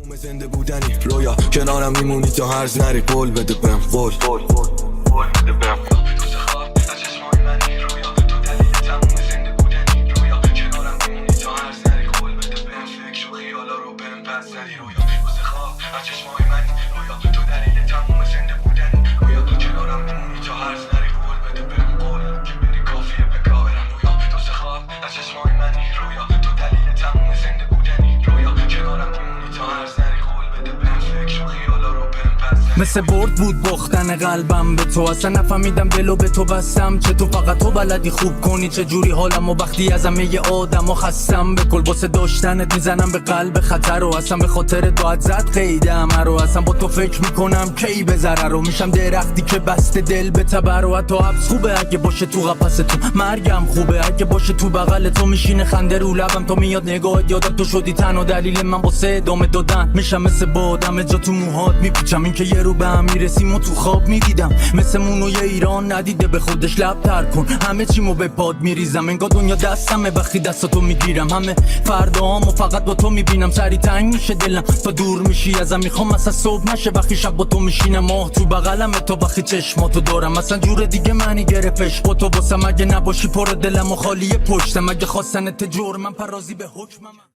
تموم زنده بودنی رویا کنارم میمونی تا هرز نری قول بده بهم قول بده بهم دوست خواب از چشمای منی رویا تو دلیل تموم زنده بودنی رویا کنارم میمونی تا هرز نری قول بده بهم فکر و خیالا رو بهم پس زدی رویا دوست خواب از چشمای منی رویا تو دلیل تموم زنده بودنی رویا کنارم میمونی تا هرز نری قول بده بهم قول که بری کافیه به کارم رویا دوست خواب از چشمای منی رویا تو دلیل تموم زنده بودنی رویا کنارم میمونی تا هرز نری قول بده بهم فکر و خیالا رو بهم پس زدی مثل برد بود باختن قلبم به تو، اصلا نفهمیدم دلو به تو بستم. چه تو فقط تو بلدی خوب کنی چه جوری حالم و وقتی از همه آدم و خستم. به کل واسه داشتنت میزنم به قلب خطر و اصلا به خاطر تو زد قیدم رو. اصلا با تو فکر میکنم کی به ضرر رو میشم درختی که بسته دل به تبر و حتی حبس خوبه اگه باشه تو قفس تو، مرگم خوبه اگه باشه تو بغل تو. میشینه خنده رو لبم تو میاد نگاهت یادت تو شدی تنها دلیل من واسه ادامه دادن. میشم مثل بادم جا تو موهات میپیچم، این که یه رو به هم میرسیم و تو خواب میدیدم. مثل مونوی ایران ندیده به خودش لب تر کن، همه چیمو به پاد میریزم انگار دنیا دستمه وقتی دستاتو میگیرم. همه فرداهامو فقط با تو میبینم، سری تنگ میشه دلم تا دور میشی ازم. میخوام اصلا صبح نشه وقتی شب با تو میشینم، ماه تو بغلمه تا وقتی چشماتو دارم. اصلا جور دیگه منی گرفتش با تو واسم، اگه نباشی پر دلم و خالی پشتم. اگه خواستنت جرمم پرازی به حکمم.